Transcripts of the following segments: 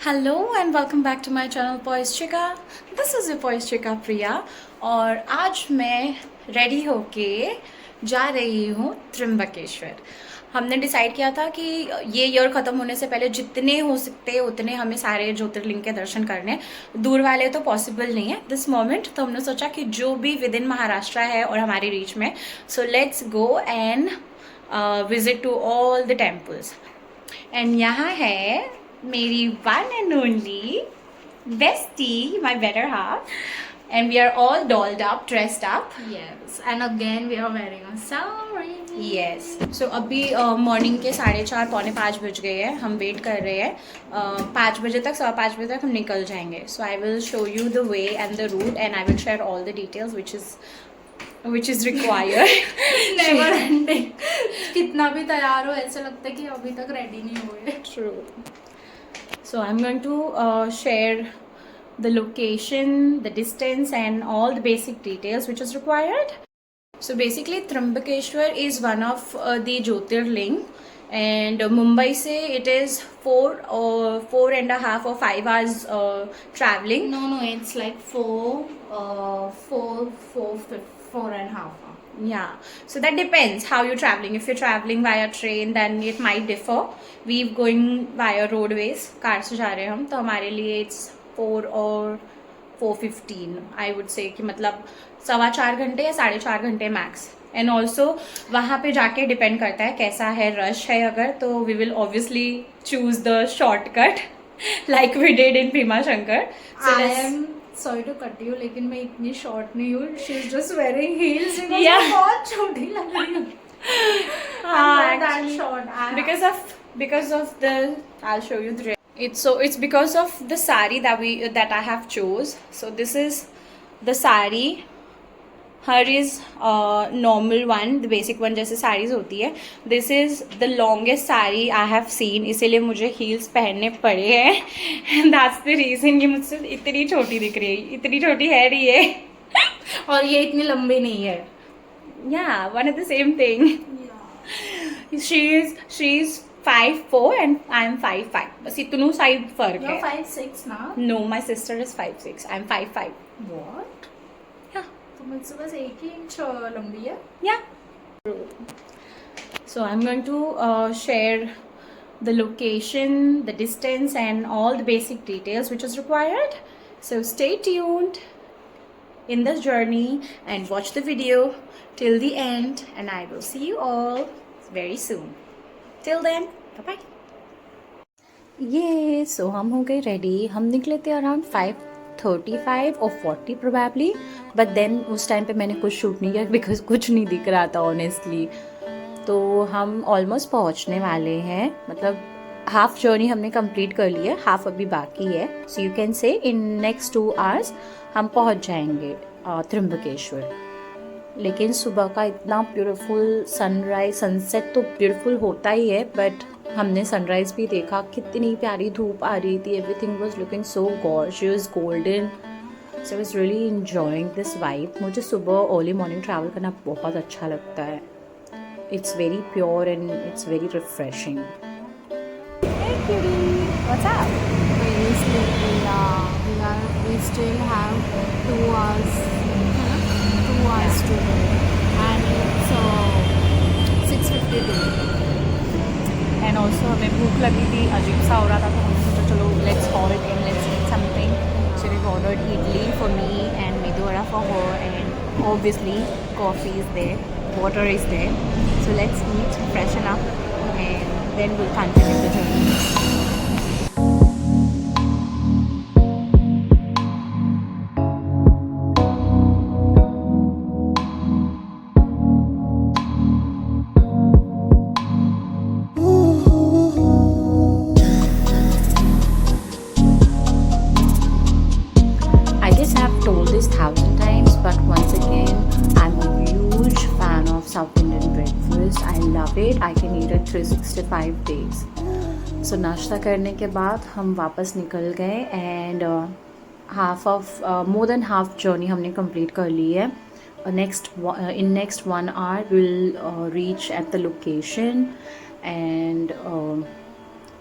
Hello and welcome back to my channel पॉइस्ट्रिका। This is your पॉइस्ट्रिका प्रिया और आज मैं रेडी होके जा रही हूँ त्र्यंबकेश्वर। हमने डिसाइड किया था कि ये ईयर ख़त्म होने से पहले जितने हो सकते उतने हमें सारे ज्योतिर्लिंग के दर्शन करने। दूर वाले तो पॉसिबल नहीं है दिस मोमेंट, तो हमने सोचा कि जो भी विद इन महाराष्ट्र है और हमारी रीच में, so let's go and visit to all the temples. And यहाँ है मेरी one and only bestie, my better half, and we are all dolled up, dressed up. Yes, and again we are wearing a sari. Yes. So अभी morning के 4:30 5 बज गए हैं। हम wait कर रहे हैं 5 बजे तक, 5:15 तक हम निकल जाएंगे। So I will show you the way and the route and I will share all the details which is required. Never ending. कितना भी तैयार हो ऐसा लगता है कि अभी तक रेडी नहीं हुए. True. So I'm going to share the location, the distance and all the basic details which is required. So basically Trimbakeshwar is one of the Jyotirling, and Mumbai se it is 4.5 or 5 hours traveling. No, it's like four and a half. Yeah, so that depends how you're traveling. If you're traveling via train then it might differ. We're going via roadways, car से जा रहे हैं हम, तो हमारे लिए it's 4 or 4:15 I would say, कि मतलब 4.25 घंटे या 4.5 घंटे मैक्स. एंड ऑल्सो वहाँ पे जाके डिपेंड करता है कैसा है, रश है अगर, तो we will obviously choose the shortcut like we did in Bhimashankar. I am sorry to cut you, लेकिन मैं इतनी शॉर्ट नहीं हूँ. She is just wearing heels. Yeah. बहुत छोटी लग रही हूँ. हाँ, that short. Because of the, I'll show you the dress. It's because of the sari that I have chose. So this is the sari. Her is normal one, the basic one जैसे sarees होती है. This is the longest sari I have seen, इसीलिए मुझे heels पहनने पड़े हैं. And that's the reason कि मुझसे इतनी छोटी दिख रही है. इतनी छोटी है नहीं है. और ये इतनी लंबी नहीं है. Yeah, one and the same thing. She is 5'4" and I'm 5'5". बस इतनू साइड फर्क You're है. 5'6" ना? No, my sister is 5'6". I'm 5'5". What? Yeah. तो मुझसे बस 1 ही इंच लंबी है. Yeah. So I'm going to share the location, the distance and all the basic details which is required. So stay tuned in this journey and watch the video till the end, and I will see you all very soon. Till then, bye bye. ये सो हम हो गए ready. हम निकले थे around 5:35 और 40 probably, but then उस time पे मैंने कुछ शूट नहीं किया बिकॉज कुछ नहीं दिख रहा था ऑनेस्टली. तो हम ऑलमोस्ट पहुंचने वाले हैं, मतलब हाफ जर्नी हमने कंप्लीट कर ली है, हाफ अभी बाकी है. So you can say in next 2 hours हम पहुंच जाएंगे त्र्यंबकेश्वर. लेकिन सुबह का इतना ब्यूटीफुल सनराइज सनसेट तो ब्यूटीफुल होता ही है, बट हमने सनराइज भी देखा, कितनी प्यारी धूप आ रही थी. Everything was looking so gorgeous, golden. So I was really enjoying this vibe. मुझे सुबह अर्ली मॉर्निंग ट्रैवल करना बहुत अच्छा लगता है. It's very pure and it's very refreshing. Hey cutie, what's up? Very sleepy. We still have 2 hours. 2 hours to go, and it's 6:52. And also हमें भूख लगी थी, अजीब सा हो रहा था, तो हमने सोचा चलो let's halt and let's eat something. So we ordered idli for me and medu vada for her, and obviously coffee is there, water is there. So let's eat, freshen up and then will continue the journey. I guess I've told this 1,000 times, but once again, I'm a huge fan of South Indian breakfast. I love it. I can eat it 365 days. So नाश्ता करने के बाद हम वापस निकल गए and more than half journey हमने complete कर ली है. In next 1 hour we'll reach at the location, and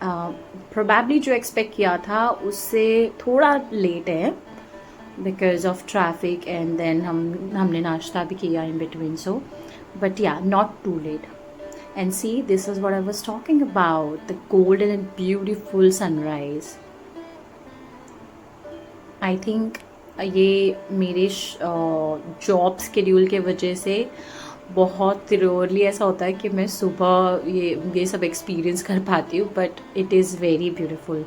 probably जो एक्सपेक्ट किया था उससे थोड़ा लेट है because of traffic and then हमने नाश्ता भी किया in between so but yeah not too late and see this is what I was talking about the golden and beautiful sunrise. I think ये मेरे जॉब स्केड्यूल के वजह से बहुत रेयरली ऐसा होता है कि मैं सुबह ये सब एक्सपीरियंस कर पाती हूँ but it is very beautiful.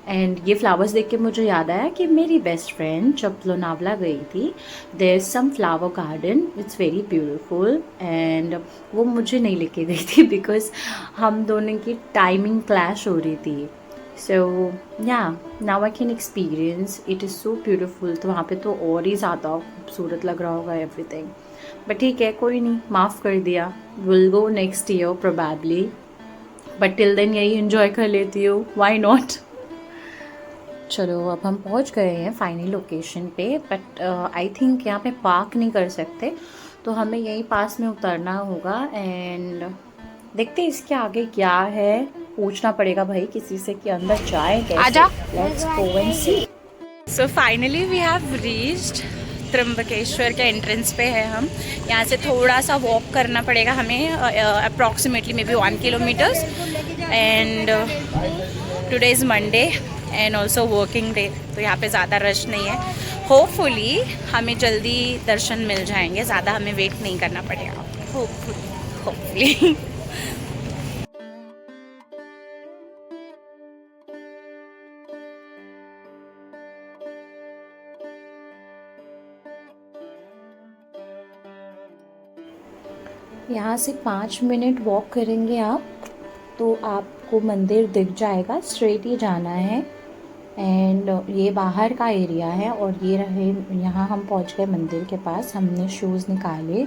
And ये फ्लावर्स देख के मुझे याद आया कि मेरी बेस्ट फ्रेंड जब लोनावला गई थी there is some flower garden it's very beautiful and वो मुझे नहीं लेके गई थी बिकॉज हम दोनों की टाइमिंग क्लैश हो रही थी. सो या now I can experience it is so beautiful. तो वहाँ पे तो और ही ज़्यादा खूबसूरत लग रहा होगा एवरीथिंग बट ठीक है कोई नहीं माफ़ कर दिया. Will go next year probably but till then यही इन्जॉय कर लेती हूँ व्हाई नॉट. चलो अब हम पहुंच गए हैं फाइनल लोकेशन पे बट आई थिंक यहाँ पे पार्क नहीं कर सकते तो हमें यहीं पास में उतरना होगा एंड देखते हैं इसके आगे क्या है. पूछना पड़ेगा भाई किसी से कि अंदर जाए कैसे. Let's go and see. So finally we have reached Trimbakeshwar के एंट्रेंस पे है हम. यहाँ से थोड़ा सा वॉक करना पड़ेगा हमें approximately may be 1 kilometres and today is Monday and also working day तो यहाँ पे ज़्यादा रश नहीं है. होपफुली हमें जल्दी दर्शन मिल जाएंगे ज़्यादा हमें वेट नहीं करना पड़ेगा होपफुली. यहाँ से 5 मिनट वॉक करेंगे आप तो आपको मंदिर दिख जाएगा. स्ट्रेट ही जाना है एंड ये बाहर का एरिया है और ये रहे. यहाँ हम पहुँच गए मंदिर के पास. हमने शूज़ निकाले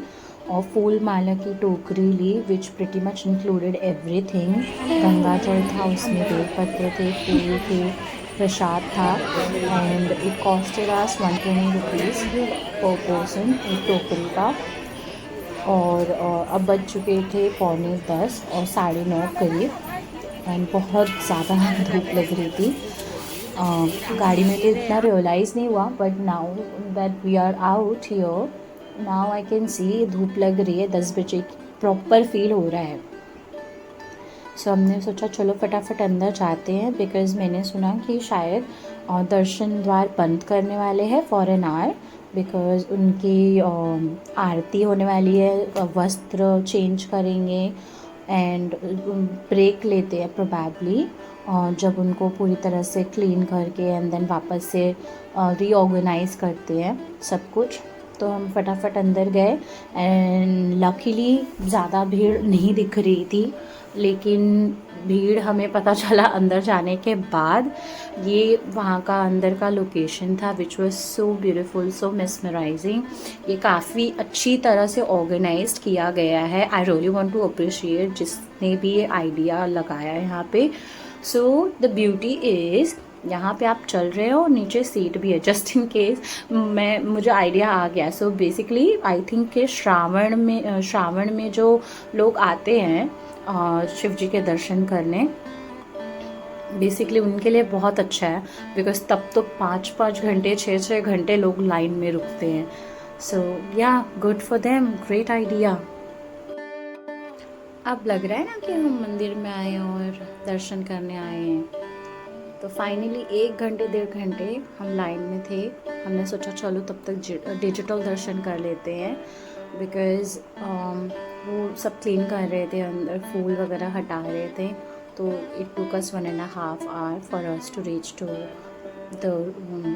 और फूल माला की टोकरी ली which pretty much included everything. Ganga जल था उसमें, बेलपत्र थे, फूल थे, प्रसाद था and it costed us 120 rupees per person एक टोकरी का. और अब बज चुके थे 9:45 और 9:30 करीब एंड बहुत ज़्यादा धूप लग रही थी. गाड़ी में तो इतना रियलाइज़ नहीं हुआ but now that we are out here now I can see धूप लग रही है. 10 बजे प्रॉपर फील हो रहा है. सो हमने सोचा चलो फटाफट अंदर जाते हैं बिकॉज़ मैंने सुना कि शायद दर्शन द्वार बंद करने वाले हैं फॉर एन आवर बिकॉज़ उनकी आरती होने वाली है. वस्त्र चेंज करेंगे एंड ब्रेक लेते हैं प्रोबेबली जब उनको पूरी तरह से क्लीन करके एंड देन वापस से रीऑर्गेनाइज करते हैं सब कुछ. तो हम फटाफट अंदर गए एंड लकीली ज़्यादा भीड़ नहीं दिख रही थी लेकिन भीड़ हमें पता चला अंदर जाने के बाद. ये वहाँ का अंदर का लोकेशन था which was so beautiful so mesmerising. ये काफ़ी अच्छी तरह से ऑर्गेनाइज्ड किया गया है. I really want to appreciate जिसने भी ये आइडिया लगाया है यहाँ पे. सो द ब्यूटी इज़ यहाँ पे आप चल रहे हो और नीचे सीट भी है जस्ट इन केस मुझे आइडिया आ गया. सो बेसिकली आई थिंक कि श्रावण में जो लोग आते हैं शिव जी के दर्शन करने बेसिकली उनके लिए बहुत अच्छा है बिकॉज तब तो 5-5 घंटे 6-6 घंटे लोग लाइन में रुकते हैं. सो या good for them, great idea. अब लग रहा है ना कि हम मंदिर में आए और दर्शन करने आए हैं. तो फाइनली 1 घंटे 1.5 घंटे हम लाइन में थे. हमने सोचा चलो तब तक डिजिटल दर्शन कर लेते हैं बिकॉज़ वो सब क्लीन कर रहे थे अंदर फूल वगैरह हटा रहे थे. तो it took us 1.5 hour for us to reach to the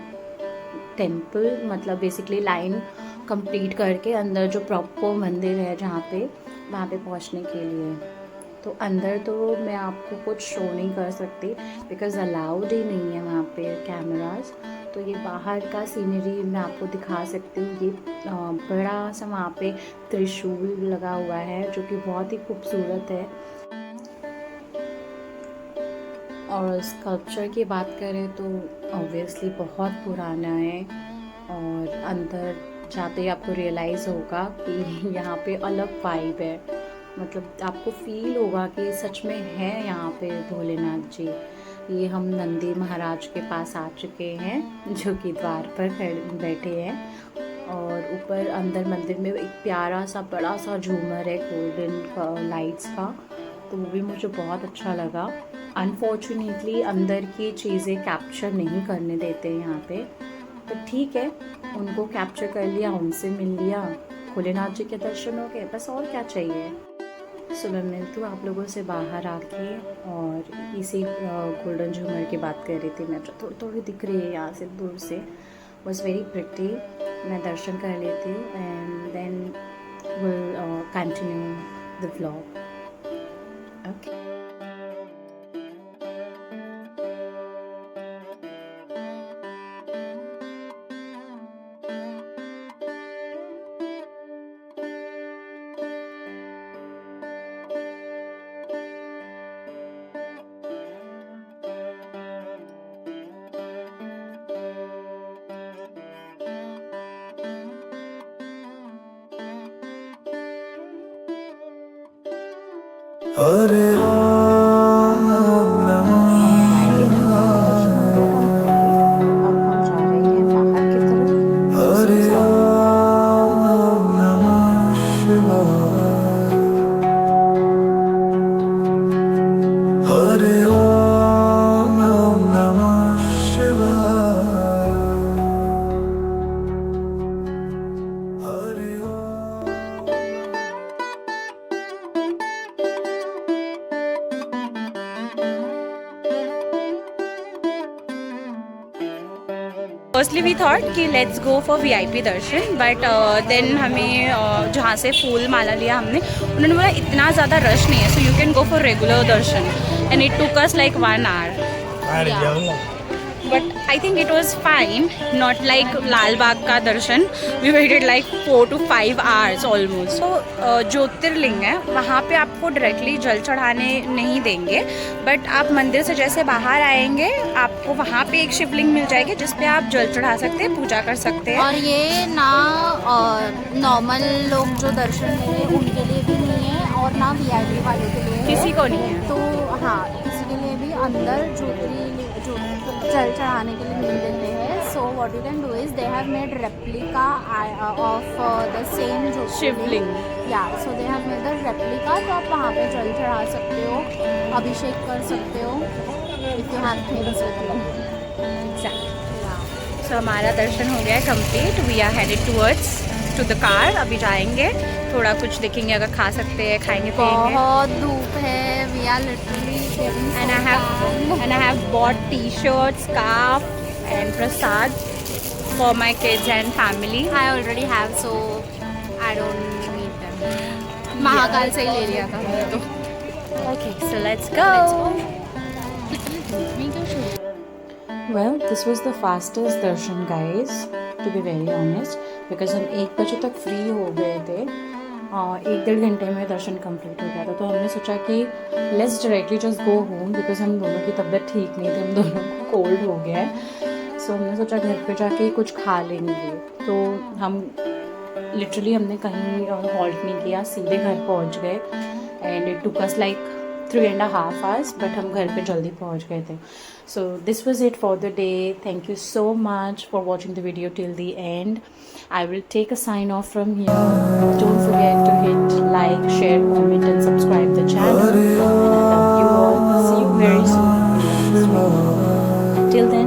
temple. मतलब बेसिकली लाइन कंप्लीट करके अंदर जो प्रॉपर मंदिर है जहाँ पे वहाँ पे पहुँचने के लिए. तो अंदर तो मैं आपको कुछ शो नहीं कर सकती बिकॉज़ अलाउड ही नहीं है वहाँ पे कैमरास. तो ये बाहर का सीनरी मैं आपको दिखा सकती हूँ. ये बड़ा सा वहाँ पे त्रिशूल लगा हुआ है जो कि बहुत ही खूबसूरत है. और स्कल्पचर की बात करें तो ऑब्वियसली बहुत पुराना है और अंदर जाते ही आपको रियलाइज़ होगा कि यहाँ पे अलग वाइब है. मतलब आपको फील होगा कि सच में है यहाँ पे भोलेनाथ जी। ये हम नंदी महाराज के पास आ चुके हैं जो कि द्वार पर खड़े बैठे हैं, और ऊपर अंदर मंदिर में एक प्यारा सा बड़ा सा झूमर है गोल्डन लाइट्स का, तो वो भी मुझे बहुत अच्छा लगा। अनफॉर्चुनेटली अंदर की चीज़ें कैप्चर नहीं करने देते यहाँ पे, तो ठीक है, उनको कैप्चर कर लिया, उनसे मिल लिया, भोलेनाथ जी के दर्शन हो गए, बस और क्या चाहिए। सो मैं मिलती हूँ आप लोगों से बाहर आके, और इसी गोल्डन झूमर की बात कर रही थी मैं, जो थोड़ी थोड़ी दिख रही है यहाँ से दूर से, वॉज वेरी प्रिटी। मैं दर्शन कर लेती हूँ and then will continue the vlog. Okay. Hare Ram नमः अब हम जा रहे हैं बाहर की तरफ। हरे राम नमः शिवाय हरे राम नमः शिवाय हरे फर्स्टली वी थॉट कि let's go for VIP darshan, but then हमें जहाँ से फूल माला लिया हमने, उन्होंने बोला इतना ज़्यादा रश नहीं है, so you can go for regular Darshan, and it took us like 1 hour. But I think it was fine, not like लाल बाग का दर्शन. We waited like 4 to 5 hours almost. So ज्योतिर्लिंग है, वहाँ पे आपको डायरेक्टली जल चढ़ाने नहीं देंगे, बट आप मंदिर से जैसे बाहर आएंगे आपको वहाँ पे एक शिवलिंग मिल जाएगी जिस पे आप जल चढ़ा सकते हैं, पूजा कर सकते हैं. और ये ना नॉर्मल लोग जो दर्शन ले रहे हैं उनके लिए भी नहीं है, और ना वीआईपी वालों के लिए है। किसी को नहीं है. तो हाँ, किसी के लिए भी अंदर जल चढ़ाने के लिए मिल देते हैं. So what you can do is they have made replica of the same जो शिवलिंग. या so they have made the replica, तो आप वहाँ पे जल चढ़ा सकते हो, अभिषेक कर सकते हो if you have things with you. So हमारा दर्शन हो गया है complete. We are headed towards to the car. अभी जाएंगे, थोड़ा कुछ देखेंगे, अगर खा सकते हैं खाएंगे पिएंगे. बहुत धूप है. We are literally And I have bought t-shirts, scarf and prasad for my kids and family. I already have, so I don't need them. Mahakal से ही ले लिया था मैंने तो. Okay, so let's go. Well, this was the fastest darshan, guys, to be very honest, because हम 1 बजे तक free हो गए थे. 1-1.5 घंटे में दर्शन कंप्लीट हो गया था, तो हमने सोचा कि let's directly just go home, because हम दोनों की तबीयत ठीक नहीं थी, हम दोनों को कोल्ड हो गया है. सो हमने सोचा घर पे जाके कुछ खा लेंगे, तो हम लिटरली हमने कहीं हॉल्ट नहीं किया, सीधे घर पहुंच गए. And it took us like 3.5 hours, but हम घर पे जल्दी पहुंच गए थे. So this was it for the day. Thank you so much for watching the video till the end. I will take a sign off from here. Don't forget to hit like, share, comment and subscribe the channel. And I love you all. See you very soon in the next video. Till then.